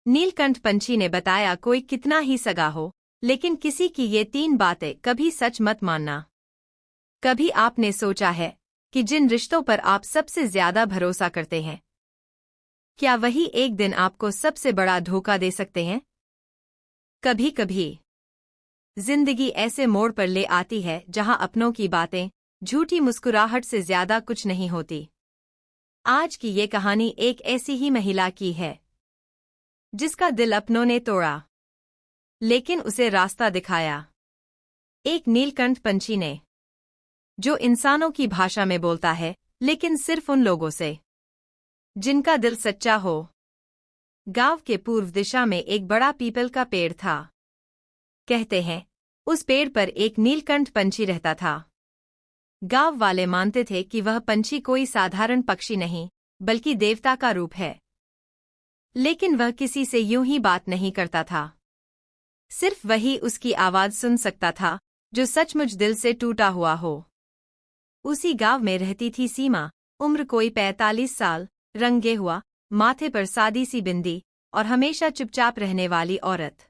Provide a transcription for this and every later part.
नीलकंठ पंछी ने बताया, कोई कितना ही सगा हो, लेकिन किसी की ये 3 बातें कभी सच मत मानना। कभी आपने सोचा है कि जिन रिश्तों पर आप सबसे ज्यादा भरोसा करते हैं, क्या वही एक दिन आपको सबसे बड़ा धोखा दे सकते हैं? कभी कभी जिंदगी ऐसे मोड़ पर ले आती है जहां अपनों की बातें झूठी मुस्कुराहट से ज्यादा कुछ नहीं होती। आज की ये कहानी एक ऐसी ही महिला की है जिसका दिल अपनों ने तोड़ा, लेकिन उसे रास्ता दिखाया एक नीलकंठ पंछी ने, जो इंसानों की भाषा में बोलता है, लेकिन सिर्फ उन लोगों से जिनका दिल सच्चा हो। गांव के पूर्व दिशा में एक बड़ा पीपल का पेड़ था। कहते हैं, उस पेड़ पर एक नीलकंठ पंछी रहता था। गांव वाले मानते थे कि वह पंछी कोई साधारण पक्षी नहीं, बल्कि देवता का रूप है। लेकिन वह किसी से यूं ही बात नहीं करता था। सिर्फ वही उसकी आवाज सुन सकता था, जो सचमुच दिल से टूटा हुआ हो। उसी गांव में रहती थी सीमा, उम्र कोई 45 साल, रंग गेहुआ, माथे पर सादी सी बिंदी और हमेशा चुपचाप रहने वाली औरत।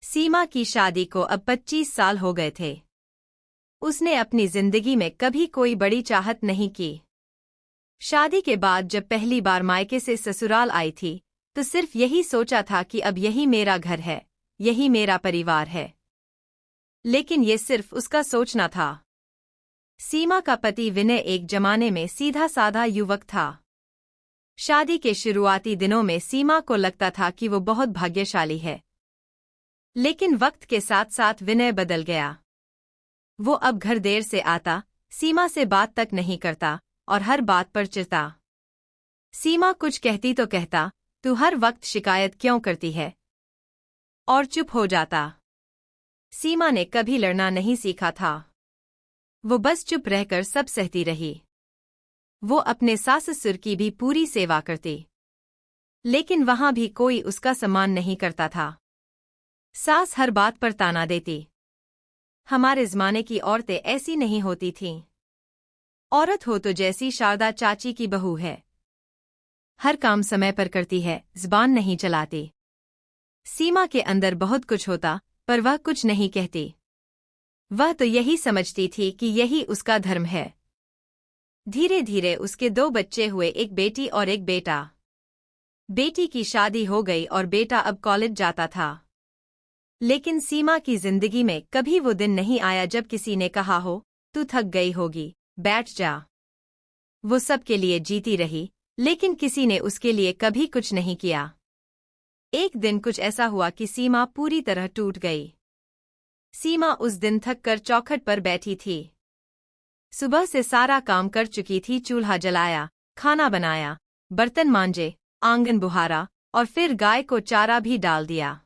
सीमा की शादी को अब 25 साल हो गए थे। उसने अपनी जिंदगी में कभी कोई बड़ी चाहत नहीं की। शादी के बाद जब पहली बार मायके से ससुराल आई थी, तो सिर्फ यही सोचा था कि अब यही मेरा घर है, यही मेरा परिवार है। लेकिन ये सिर्फ उसका सोचना था। सीमा का पति विनय एक जमाने में सीधा साधा युवक था। शादी के शुरुआती दिनों में सीमा को लगता था कि वो बहुत भाग्यशाली है। लेकिन वक्त के साथ साथ विनय बदल गया। वो अब घर देर से आता, सीमा से बात तक नहीं करता और हर बात पर चिढ़ता। सीमा कुछ कहती तो कहता, तू हर वक्त शिकायत क्यों करती है, और चुप हो जाता। सीमा ने कभी लड़ना नहीं सीखा था। वो बस चुप रहकर सब सहती रही। वो अपने सास ससुर की भी पूरी सेवा करती, लेकिन वहां भी कोई उसका सम्मान नहीं करता था। सास हर बात पर ताना देती। हमारे ज़माने की औरतें ऐसी नहीं होती थीं। औरत हो तो जैसी शारदा चाची की बहू है, हर काम समय पर करती है, ज़बान नहीं चलाती। सीमा के अंदर बहुत कुछ होता, पर वह कुछ नहीं कहती। वह तो यही समझती थी कि यही उसका धर्म है। धीरे धीरे उसके 2 बच्चे हुए, एक बेटी और एक बेटा। बेटी की शादी हो गई और बेटा अब कॉलेज जाता था। लेकिन सीमा की जिंदगी में कभी वो दिन नहीं आया जब किसी ने कहा हो, तू थक गई होगी, बैठ जा। वो सबके लिए जीती रही, लेकिन किसी ने उसके लिए कभी कुछ नहीं किया। एक दिन कुछ ऐसा हुआ कि सीमा पूरी तरह टूट गई। सीमा उस दिन थक कर चौखट पर बैठी थी। सुबह से सारा काम कर चुकी थी, चूल्हा जलाया, खाना बनाया, बर्तन मांजे, आंगन बुहारा और फिर गाय को चारा भी डाल दिया।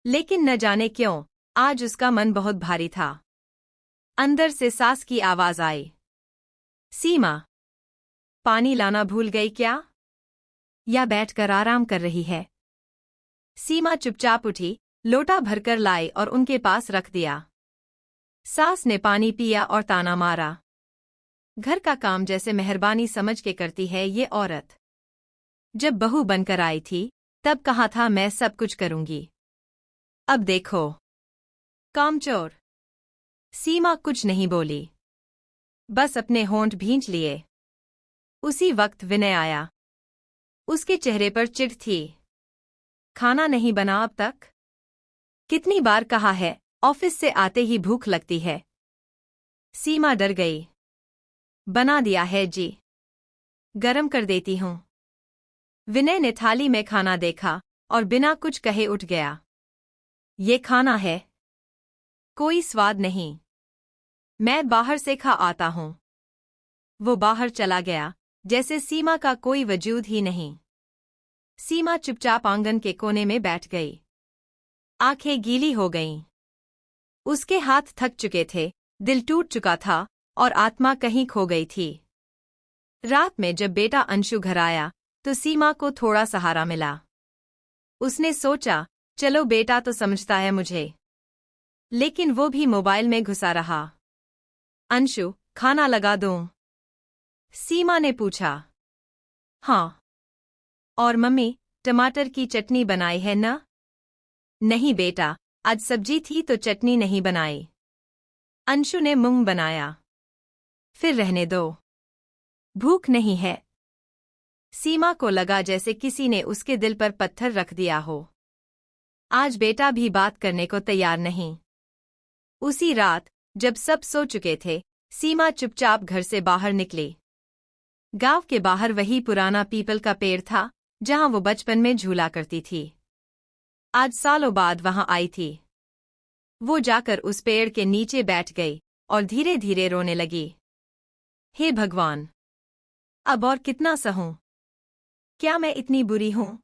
लेकिन न जाने क्यों, आज उसका मन बहुत भारी था। अंदर से सास की आवाज आई, सीमा, पानी लाना भूल गई क्या, या बैठकर आराम कर रही है? सीमा चुपचाप उठी, लोटा भरकर लाई और उनके पास रख दिया। सास ने पानी पिया और ताना मारा। घर का काम जैसे मेहरबानी समझ के करती है ये औरत। जब बहू बनकर आई थी, तब कहा था मैं सब कुछ करूंगी। अब देखो, कामचोर। सीमा कुछ नहीं बोली, बस अपने होंठ भींच लिए। उसी वक्त विनय आया। उसके चेहरे पर चिढ़ थी। खाना नहीं बना अब तक? कितनी बार कहा है, ऑफिस से आते ही भूख लगती है। सीमा डर गई। बना दिया है जी, गरम कर देती हूं। विनय ने थाली में खाना देखा और बिना कुछ कहे उठ गया। ये खाना है, कोई स्वाद नहीं, मैं बाहर से खा आता हूं। वो बाहर चला गया, जैसे सीमा का कोई वजूद ही नहीं। सीमा चुपचाप आंगन के कोने में बैठ गई। आंखें गीली हो गईं। उसके हाथ थक चुके थे, दिल टूट चुका था और आत्मा कहीं खो गई थी। रात में जब बेटा अंशु घर आया, तो सीमा को थोड़ा सहारा मिला। उसने सोचा, चलो बेटा तो समझता है मुझे। लेकिन वो भी मोबाइल में घुसा रहा। अंशु, खाना लगा दूं? सीमा ने पूछा। हाँ। और मम्मी, टमाटर की चटनी बनाई है ना? नहीं बेटा, आज सब्जी थी तो चटनी नहीं बनाई। अंशु ने मुंह बनाया। फिर रहने दो, भूख नहीं है। सीमा को लगा जैसे किसी ने उसके दिल पर पत्थर रख दिया हो। आज बेटा भी बात करने को तैयार नहीं। उसी रात, जब सब सो चुके थे, सीमा चुपचाप घर से बाहर निकली। गांव के बाहर वही पुराना पीपल का पेड़ था, जहां वो बचपन में झूला करती थी। आज सालों बाद वहां आई थी। वो जाकर उस पेड़ के नीचे बैठ गई और धीरे धीरे रोने लगी। हे भगवान! अब और कितना सहूं? क्या मैं इतनी बुरी हूं?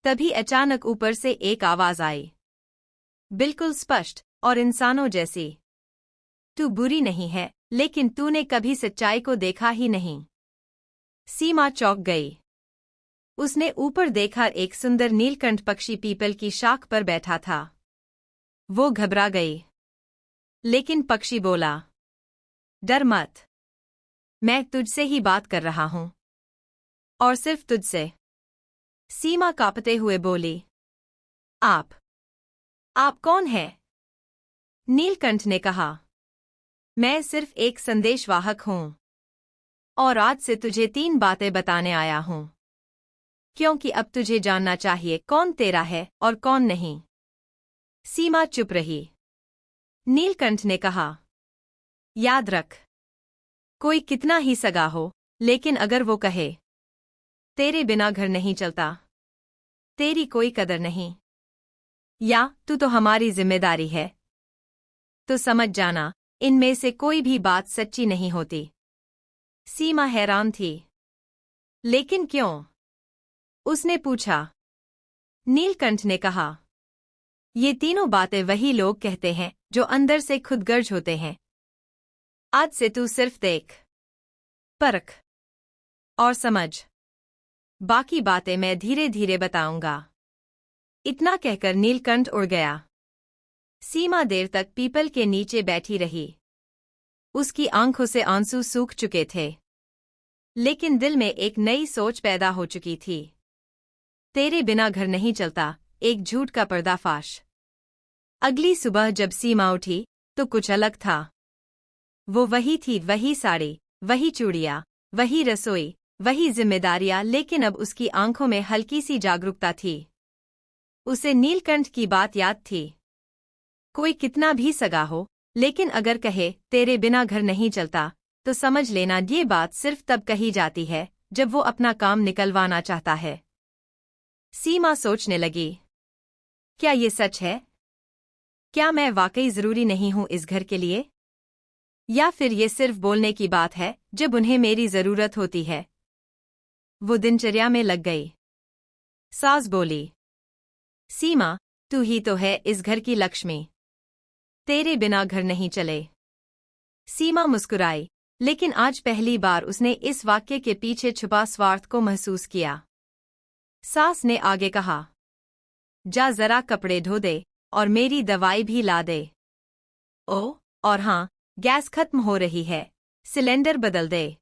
तभी अचानक ऊपर से एक आवाज आई, बिल्कुल स्पष्ट और इंसानों जैसी। तू बुरी नहीं है, लेकिन तूने कभी सच्चाई को देखा ही नहीं। सीमा चौंक गई। उसने ऊपर देखा, एक सुंदर नीलकंठ पक्षी पीपल की शाख पर बैठा था। वो घबरा गई। लेकिन पक्षी बोला, डर मत, मैं तुझसे ही बात कर रहा हूं। और सिर्फ तुझसे। सीमा कांपते हुए बोली, आप कौन हैं? नीलकंठ ने कहा, मैं सिर्फ एक संदेशवाहक हूं। और आज से तुझे 3 बातें बताने आया हूं। क्योंकि अब तुझे जानना चाहिए कौन तेरा है और कौन नहीं। सीमा चुप रही। नीलकंठ ने कहा, याद रख, कोई कितना ही सगा हो, लेकिन अगर वो कहे, तेरे बिना घर नहीं चलता, तेरी कोई कदर नहीं, या तू तो हमारी जिम्मेदारी है, तो समझ जाना, इनमें से कोई भी बात सच्ची नहीं होती। सीमा हैरान थी। लेकिन क्यों? उसने पूछा। नीलकंठ ने कहा, ये तीनों बातें वही लोग कहते हैं जो अंदर से खुदगर्ज होते हैं। आज से तू सिर्फ देख, परख और समझ। बाकी बातें मैं धीरे धीरे बताऊंगा। इतना कहकर नीलकंठ उड़ गया। सीमा देर तक पीपल के नीचे बैठी रही। उसकी आंखों से आंसू सूख चुके थे, लेकिन दिल में एक नई सोच पैदा हो चुकी थी। तेरे बिना घर नहीं चलता, एक झूठ का पर्दाफाश। अगली सुबह जब सीमा उठी, तो कुछ अलग था। वो वही थी, वही साड़ी, वही चूड़ियां, वही रसोई, वही जिम्मेदारियां, लेकिन अब उसकी आंखों में हल्की सी जागरूकता थी। उसे नीलकंठ की बात याद थी। कोई कितना भी सगा हो, लेकिन अगर कहे तेरे बिना घर नहीं चलता, तो समझ लेना ये बात सिर्फ तब कही जाती है जब वो अपना काम निकलवाना चाहता है। सीमा सोचने लगी, क्या ये सच है? क्या मैं वाकई जरूरी नहीं हूं इस घर के लिए? या फिर ये सिर्फ बोलने की बात है जब उन्हें मेरी जरूरत होती है? वो दिनचर्या में लग गई। सास बोली, सीमा, तू ही तो है इस घर की लक्ष्मी। तेरे बिना घर नहीं चले। सीमा मुस्कुराई, लेकिन आज पहली बार उसने इस वाक्य के पीछे छुपा स्वार्थ को महसूस किया। सास ने आगे कहा, जा जरा कपड़े धो दे और मेरी दवाई भी ला दे। ओ, और हाँ, गैस खत्म हो रही है, सिलेंडर बदल दे।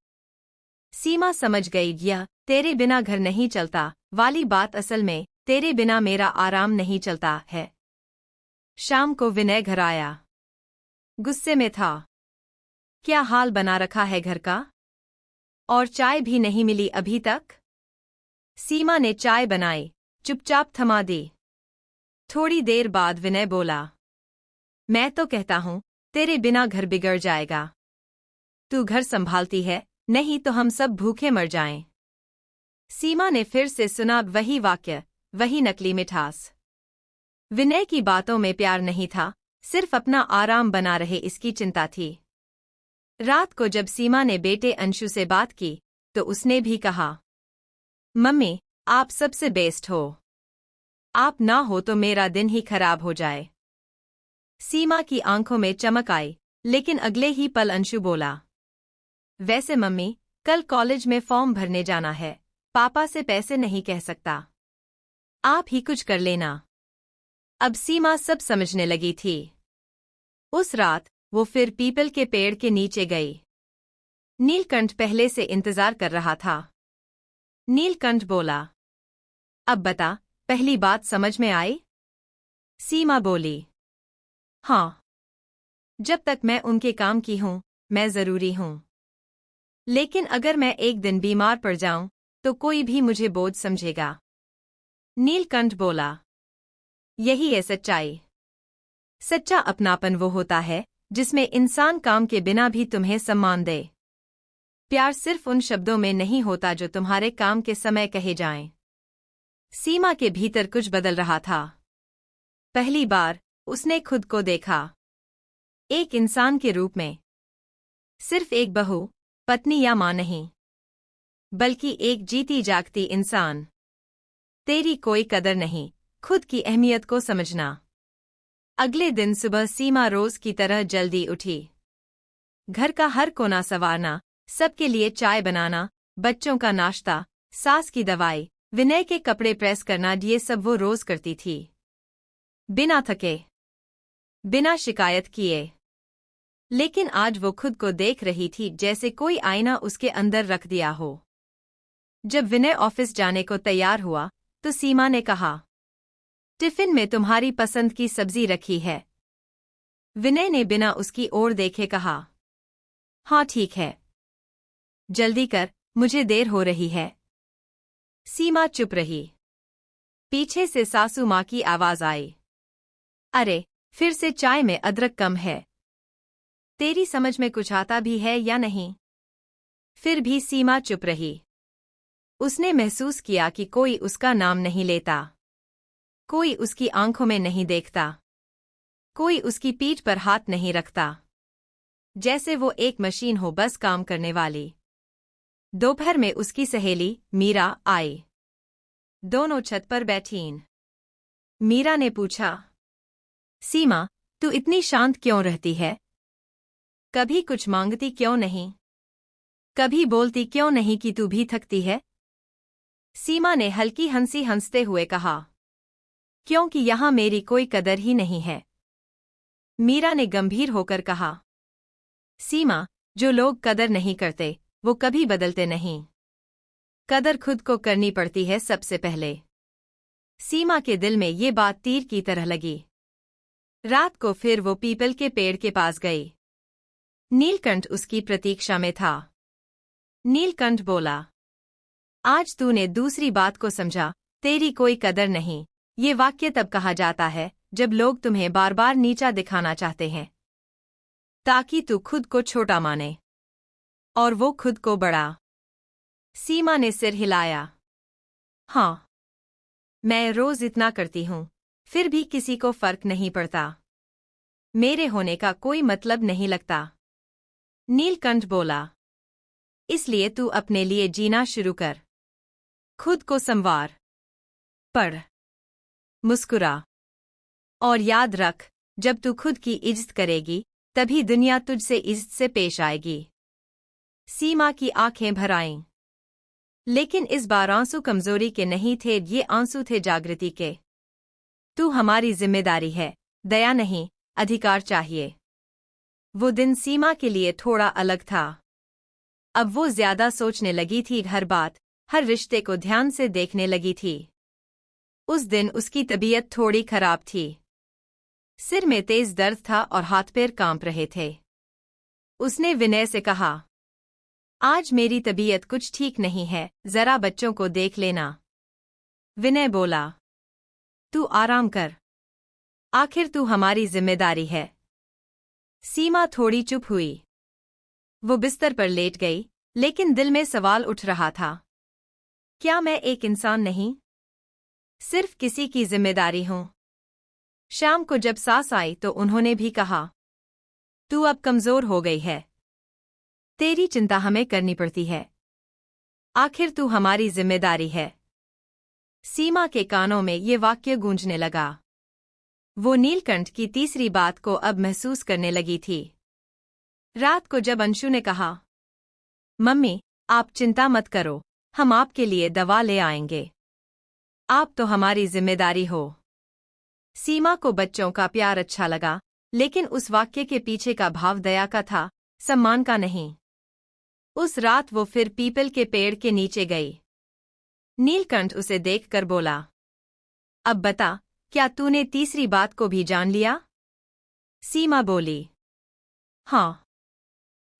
सीमा समझ गई, यह तेरे बिना घर नहीं चलता वाली बात असल में तेरे बिना मेरा आराम नहीं चलता है। शाम को विनय घर आया। गुस्से में था। क्या हाल बना रखा है घर का? और चाय भी नहीं मिली अभी तक? सीमा ने चाय बनाई, चुपचाप थमा दी। थोड़ी देर बाद विनय बोला, मैं तो कहता हूं तेरे बिना घर बिगड़ जाएगा। तू घर संभालती है, नहीं तो हम सब भूखे मर जाएं। सीमा ने फिर से सुना वही वाक्य, वही नकली मिठास। विनय की बातों में प्यार नहीं था, सिर्फ अपना आराम बना रहे इसकी चिंता थी। रात को जब सीमा ने बेटे अंशु से बात की, तो उसने भी कहा, मम्मी, आप सबसे बेस्ट हो। आप ना हो तो मेरा दिन ही खराब हो जाए। सीमा की आंखों में चमक आई, लेकिन अगले ही पल अंशु बोला, वैसे मम्मी, कल कॉलेज में फॉर्म भरने जाना है, पापा से पैसे नहीं कह सकता। आप ही कुछ कर लेना। अब सीमा सब समझने लगी थी। उस रात वो फिर पीपल के पेड़ के नीचे गई। नीलकंठ पहले से इंतजार कर रहा था। नीलकंठ बोला, अब बता, पहली बात समझ में आई? सीमा बोली। हाँ। जब तक मैं उनके काम की हूँ, मैं जरूरी हूँ। लेकिन अगर मैं एक दिन बीमार पड़ जाऊं, तो कोई भी मुझे बोझ समझेगा। नीलकंठ बोला। यही है सच्चाई। सच्चा अपनापन वो होता है जिसमें इंसान काम के बिना भी तुम्हें सम्मान दे। प्यार सिर्फ उन शब्दों में नहीं होता जो तुम्हारे काम के समय कहे जाएं। सीमा के भीतर कुछ बदल रहा था। पहली बार उसने खुद को देखा, एक इंसान के रूप में। सिर्फ एक बहू, पत्नी या मां नहीं, बल्कि एक जीती जागती इंसान। तेरी कोई कदर नहीं, खुद की अहमियत को समझना। अगले दिन सुबह सीमा रोज की तरह जल्दी उठी। घर का हर कोना संवारना, सबके लिए चाय बनाना, बच्चों का नाश्ता, सास की दवाई, विनय के कपड़े प्रेस करना, ये सब वो रोज करती थी। बिना थके, बिना शिकायत किए। लेकिन आज वो खुद को देख रही थी जैसे कोई आईना उसके अंदर रख दिया हो। जब विनय ऑफिस जाने को तैयार हुआ, तो सीमा ने कहा, टिफिन में तुम्हारी पसंद की सब्जी रखी है। विनय ने बिना उसकी ओर देखे कहा, हाँ ठीक है। जल्दी कर, मुझे देर हो रही है। सीमा चुप रही। पीछे से सासू माँ की आवाज आई, अरे, फिर से चाय में अदरक कम है। तेरी समझ में कुछ आता भी है या नहीं? फिर भी सीमा चुप रही। उसने महसूस किया कि कोई उसका नाम नहीं लेता, कोई उसकी आंखों में नहीं देखता, कोई उसकी पीठ पर हाथ नहीं रखता। जैसे वो एक मशीन हो, बस काम करने वाली। दोपहर में उसकी सहेली मीरा आई। दोनों छत पर बैठीं। मीरा ने पूछा, सीमा, तू इतनी शांत क्यों रहती है? कभी कुछ मांगती क्यों नहीं? कभी बोलती क्यों नहीं कि तू भी थकती है? सीमा ने हल्की हंसी हंसते हुए कहा, क्योंकि यहां मेरी कोई कदर ही नहीं है। मीरा ने गंभीर होकर कहा, सीमा, जो लोग कदर नहीं करते, वो कभी बदलते नहीं। कदर खुद को करनी पड़ती है सबसे पहले। सीमा के दिल में ये बात तीर की तरह लगी। रात को फिर वो पीपल के पेड़ के पास गई। नीलकंठ उसकी प्रतीक्षा में था। नीलकंठ बोला, आज तूने दूसरी बात को समझा, तेरी कोई कदर नहीं। ये वाक्य तब कहा जाता है जब लोग तुम्हें बार बार नीचा दिखाना चाहते हैं, ताकि तू खुद को छोटा माने और वो खुद को बड़ा। सीमा ने सिर हिलाया। हाँ, मैं रोज इतना करती हूं, फिर भी किसी को फर्क नहीं पड़ता। मेरे होने का कोई मतलब नहीं लगता। नीलकंठ बोला, इसलिए तू अपने लिए जीना शुरू कर। खुद को संवार, पढ़, मुस्कुरा, और याद रख, जब तू खुद की इज्जत करेगी, तभी दुनिया तुझसे इज्जत से पेश आएगी। सीमा की आंखें भर आईं। लेकिन इस बार आंसू कमजोरी के नहीं थे, ये आंसू थे जागृति के। तू हमारी जिम्मेदारी है, दया नहीं, अधिकार चाहिए। वो दिन सीमा के लिए थोड़ा अलग था। अब वो ज्यादा सोचने लगी थी, हर बात, हर रिश्ते को ध्यान से देखने लगी थी। उस दिन उसकी तबीयत थोड़ी खराब थी। सिर में तेज दर्द था और हाथ पैर कांप रहे थे। उसने विनय से कहा, आज मेरी तबीयत कुछ ठीक नहीं है, जरा बच्चों को देख लेना। विनय बोला, तू आराम कर, आखिर तू हमारी जिम्मेदारी है। सीमा थोड़ी चुप हुई। वो बिस्तर पर लेट गई, लेकिन दिल में सवाल उठ रहा था, क्या मैं एक इंसान नहीं, सिर्फ किसी की जिम्मेदारी हूं? शाम को जब सास आई तो उन्होंने भी कहा, तू अब कमजोर हो गई है, तेरी चिंता हमें करनी पड़ती है, आखिर तू हमारी जिम्मेदारी है। सीमा के कानों में ये वाक्य गूंजने लगा। वो नीलकंठ की तीसरी बात को अब महसूस करने लगी थी। रात को जब अंशु ने कहा, मम्मी, आप चिंता मत करो, हम आपके लिए दवा ले आएंगे, आप तो हमारी जिम्मेदारी हो। सीमा को बच्चों का प्यार अच्छा लगा, लेकिन उस वाक्य के पीछे का भाव दया का था, सम्मान का नहीं। उस रात वो फिर पीपल के पेड़ के नीचे गई। नीलकंठ उसे देखकर बोला, अब बता, क्या तूने तीसरी बात को भी जान लिया? सीमा बोली, हाँ।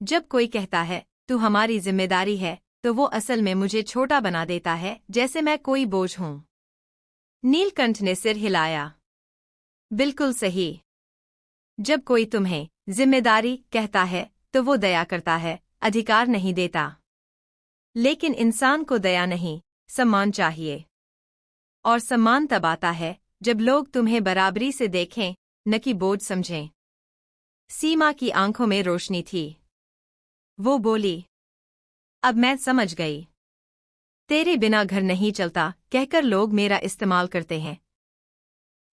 जब कोई कहता है तू हमारी जिम्मेदारी है, तो वो असल में मुझे छोटा बना देता है, जैसे मैं कोई बोझ हूं। नीलकंठ ने सिर हिलाया, बिल्कुल सही। जब कोई तुम्हें जिम्मेदारी कहता है तो वो दया करता है, अधिकार नहीं देता। लेकिन इंसान को दया नहीं, सम्मान चाहिए। और सम्मान तब आता है जब लोग तुम्हें बराबरी से देखें, न कि बोझ समझें। सीमा की आंखों में रोशनी थी। वो बोली, अब मैं समझ गई। तेरे बिना घर नहीं चलता कहकर लोग मेरा इस्तेमाल करते हैं।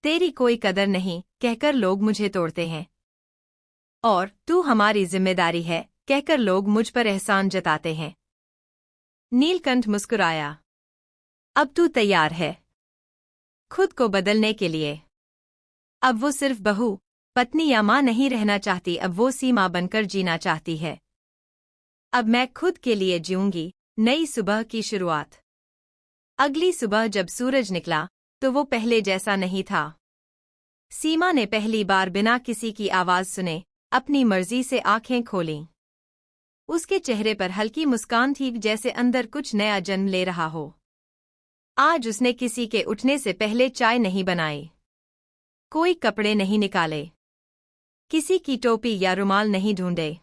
तेरी कोई कदर नहीं कहकर लोग मुझे तोड़ते हैं। और तू हमारी जिम्मेदारी है कहकर लोग मुझ पर एहसान जताते हैं। नीलकंठ मुस्कुराया, अब तू तैयार है खुद को बदलने के लिए। अब वो सिर्फ बहू, पत्नी या मां नहीं रहना चाहती, अब वो सीमा बनकर जीना चाहती है। अब मैं खुद के लिए जीऊंगी, नई सुबह की शुरुआत। अगली सुबह जब सूरज निकला तो वो पहले जैसा नहीं था। सीमा ने पहली बार बिना किसी की आवाज सुने अपनी मर्जी से आंखें खोलीं। उसके चेहरे पर हल्की मुस्कान थी, जैसे अंदर कुछ नया जन्म ले रहा हो। आज उसने किसी के उठने से पहले चाय नहीं बनाई, कोई कपड़े नहीं निकाले, किसी की टोपी या रुमाल नहीं ढूंढे।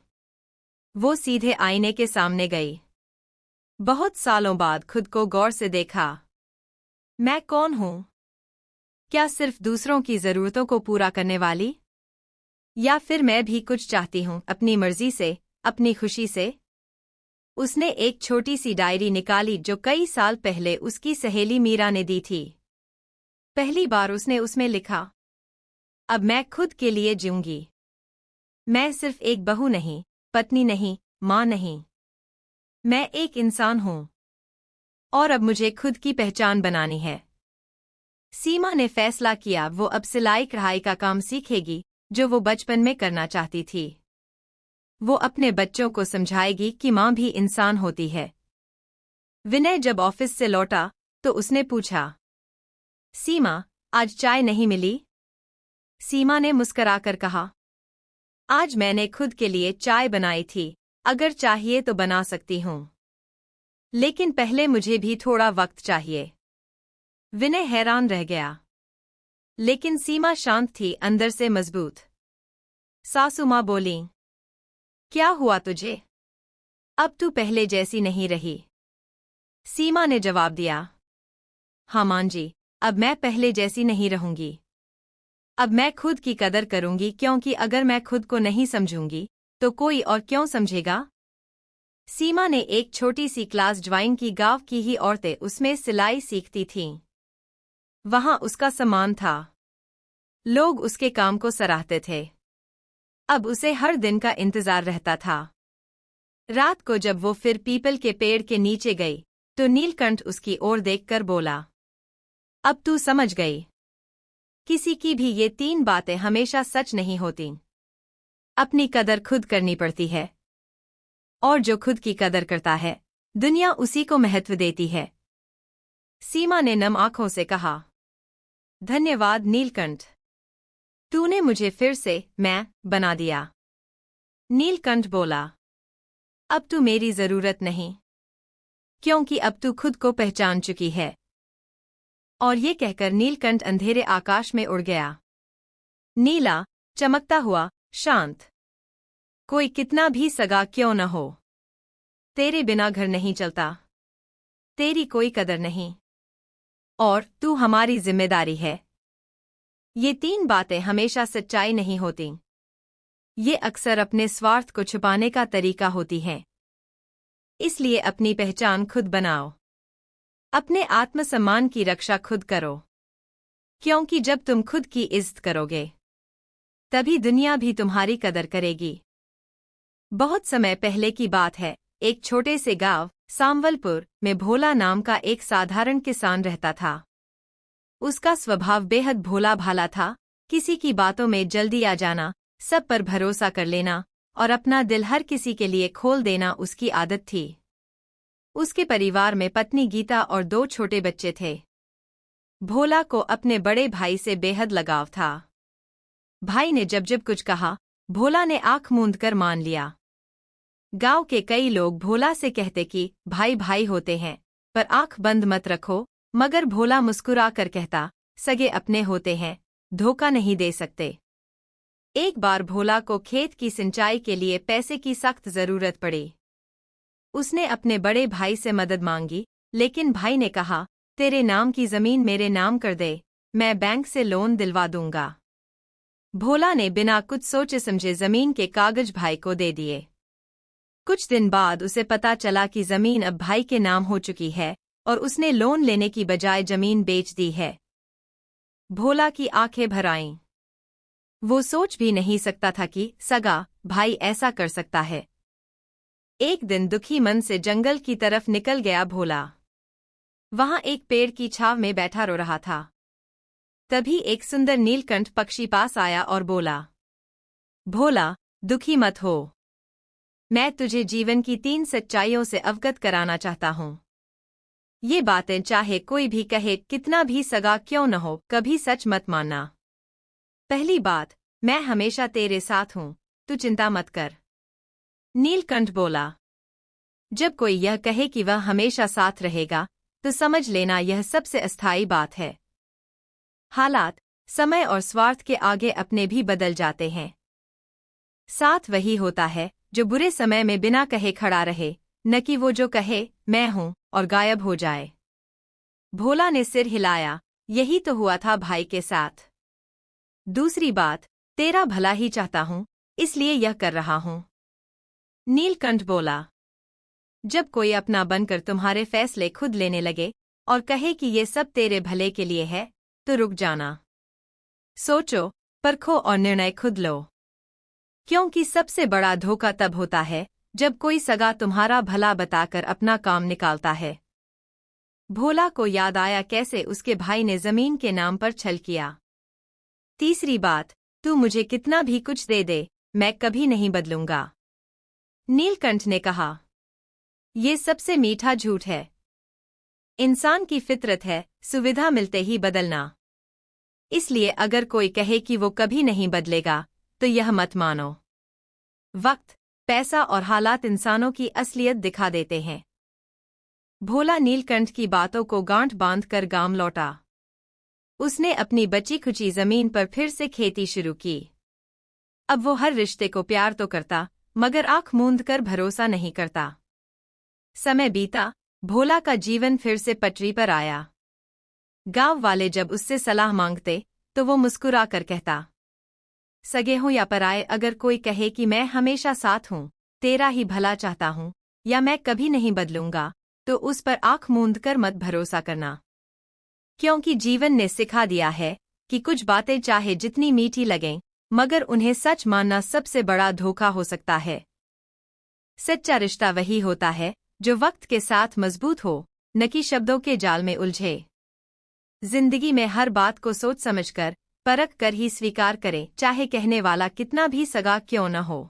वो सीधे आईने के सामने गई। बहुत सालों बाद खुद को गौर से देखा। मैं कौन हूं? क्या सिर्फ दूसरों की जरूरतों को पूरा करने वाली? या फिर मैं भी कुछ चाहती हूं, अपनी मर्जी से, अपनी खुशी से? उसने एक छोटी सी डायरी निकाली जो कई साल पहले उसकी सहेली मीरा ने दी थी। पहली बार उसने उसमें लिखा, अब मैं खुद के लिए जीऊंगी। मैं सिर्फ एक बहू नहीं, पत्नी नहीं, मां नहीं। मैं एक इंसान हूं। और अब मुझे खुद की पहचान बनानी है। सीमा ने फैसला किया वो अब सिलाई कढ़ाई का काम सीखेगी, जो वो बचपन में करना चाहती थी। वो अपने बच्चों को समझाएगी कि मां भी इंसान होती है। विनय जब ऑफिस से लौटा तो उसने पूछा, सीमा, आज चाय नहीं मिली? सीमा ने मुस्कुराकर कहा, आज मैंने खुद के लिए चाय बनाई थी, अगर चाहिए तो बना सकती हूं। लेकिन पहले मुझे भी थोड़ा वक्त चाहिए। विनय हैरान रह गया। लेकिन सीमा शांत थी, अंदर से मजबूत। सासू मां बोलीं, क्या हुआ तुझे? अब तू पहले जैसी नहीं रही। सीमा ने जवाब दिया, हाँ मां जी, अब मैं पहले जैसी नहीं रहूंगी। अब मैं खुद की कदर करूंगी, क्योंकि अगर मैं खुद को नहीं समझूंगी तो कोई और क्यों समझेगा? सीमा ने एक छोटी सी क्लास ज्वाइन की। गांव की ही औरतें उसमें सिलाई सीखती थीं। वहां उसका सम्मान था। लोग उसके काम को सराहते थे। अब उसे हर दिन का इंतजार रहता था। रात को जब वो फिर पीपल के पेड़ के नीचे गई तो नीलकंठ उसकी ओर देखकर बोला, अब तू समझ गई। किसी की भी ये 3 बातें हमेशा सच नहीं होती। अपनी कदर खुद करनी पड़ती है। और जो खुद की कदर करता है, दुनिया उसी को महत्व देती है। सीमा ने नम आंखों से कहा, धन्यवाद नीलकंठ। तूने मुझे फिर से मैं बना दिया। नीलकंठ बोला, अब तू मेरी जरूरत नहीं, क्योंकि अब तू खुद को पहचान चुकी है। और ये कहकर नीलकंठ अंधेरे आकाश में उड़ गया। नीला, चमकता हुआ, शांत। कोई कितना भी सगा क्यों न हो, तेरे बिना घर नहीं चलता। तेरी कोई कदर नहीं। और तू हमारी जिम्मेदारी है। ये 3 बातें हमेशा सच्चाई नहीं होती। ये अक्सर अपने स्वार्थ को छुपाने का तरीका होती हैं। इसलिए अपनी पहचान खुद बनाओ। अपने आत्मसम्मान की रक्षा खुद करो। क्योंकि जब तुम खुद की इज्जत करोगे, तभी दुनिया भी तुम्हारी कदर करेगी। बहुत समय पहले की बात है, एक छोटे से गांव सांवलपुर में भोला नाम का एक साधारण किसान रहता था। उसका स्वभाव बेहद भोला भाला था। किसी की बातों में जल्दी आ जाना, सब पर भरोसा कर लेना और अपना दिल हर किसी के लिए खोल देना उसकी आदत थी। उसके परिवार में पत्नी गीता और 2 छोटे बच्चे थे। भोला को अपने बड़े भाई से बेहद लगाव था। भाई ने जब जब कुछ कहा, भोला ने आंख मूंद कर मान लिया। गांव के कई लोग भोला से कहते कि भाई भाई होते हैं, पर आंख बंद मत रखो, मगर भोला मुस्कुरा कर कहता, सगे अपने होते हैं, धोखा नहीं दे सकते। एक बार भोला को खेत की सिंचाई के लिए पैसे की सख्त जरूरत पड़ी। उसने अपने बड़े भाई से मदद मांगी, लेकिन भाई ने कहा, तेरे नाम की जमीन मेरे नाम कर दे, मैं बैंक से लोन दिलवा दूंगा। भोला ने बिना कुछ सोचे समझे जमीन के कागज भाई को दे दिए। कुछ दिन बाद उसे पता चला कि जमीन अब भाई के नाम हो चुकी है और उसने लोन लेने की बजाय जमीन बेच दी है। भोला की आंखें भर आईं। वो सोच भी नहीं सकता था कि सगा भाई ऐसा कर सकता है। एक दिन दुखी मन से जंगल की तरफ निकल गया भोला। वहां एक पेड़ की छाव में बैठा रो रहा था। तभी एक सुंदर नीलकंठ पक्षी पास आया और बोला, भोला, दुखी मत हो। मैं तुझे जीवन की 3 सच्चाइयों से अवगत कराना चाहता हूं। ये बातें चाहे कोई भी कहे, कितना भी सगा क्यों न हो, कभी सच मत मानना। पहली बात, मैं हमेशा तेरे साथ हूं, तू चिंता मत कर। नीलकंठ बोला, जब कोई यह कहे कि वह हमेशा साथ रहेगा, तो समझ लेना यह सबसे अस्थायी बात है। हालात, समय और स्वार्थ के आगे अपने भी बदल जाते हैं। साथ वही होता है जो बुरे समय में बिना कहे खड़ा रहे, न कि वो जो कहे मैं हूं और गायब हो जाए। भोला ने सिर हिलाया, यही तो हुआ था भाई के साथ। दूसरी बात, तेरा भला ही चाहता हूं, इसलिए यह कर रहा हूं। नीलकंठ बोला, जब कोई अपना बनकर तुम्हारे फैसले खुद लेने लगे और कहे कि ये सब तेरे भले के लिए है, तो रुक जाना। सोचो, परखो और निर्णय खुद लो। क्योंकि सबसे बड़ा धोखा तब होता है जब कोई सगा तुम्हारा भला बताकर अपना काम निकालता है। भोला को याद आया कैसे उसके भाई ने जमीन के नाम पर छल किया। तीसरी बात, तू मुझे कितना भी कुछ दे दे, मैं कभी नहीं बदलूंगा। नीलकंठ ने कहा, ये सबसे मीठा झूठ है। इंसान की फितरत है सुविधा मिलते ही बदलना। इसलिए अगर कोई कहे कि वो कभी नहीं बदलेगा, तो यह मत मानो। वक्त, पैसा और हालात इंसानों की असलियत दिखा देते हैं। भोला नीलकंठ की बातों को गांठ बांधकर गांव लौटा। उसने अपनी बची खुची जमीन पर फिर से खेती शुरू की। अब वो हर रिश्ते को प्यार तो करता, मगर आंख मूंद कर भरोसा नहीं करता। समय बीता, भोला का जीवन फिर से पटरी पर आया। गांव वाले जब उससे सलाह मांगते, तो वो मुस्कुरा कर कहता, सगे हो या पराए, अगर कोई कहे कि मैं हमेशा साथ हूं, तेरा ही भला चाहता हूं, या मैं कभी नहीं बदलूंगा, तो उस पर आंख मूंद कर मत भरोसा करना। क्योंकि जीवन ने सिखा दिया है कि कुछ बातें चाहे जितनी मीठी लगें, मगर उन्हें सच मानना सबसे बड़ा धोखा हो सकता है। सच्चा रिश्ता वही होता है जो वक्त के साथ मजबूत हो, न कि शब्दों के जाल में उलझे। जिंदगी में हर बात को सोच समझकर, परख कर ही स्वीकार करें, चाहे कहने वाला कितना भी सगा क्यों न हो।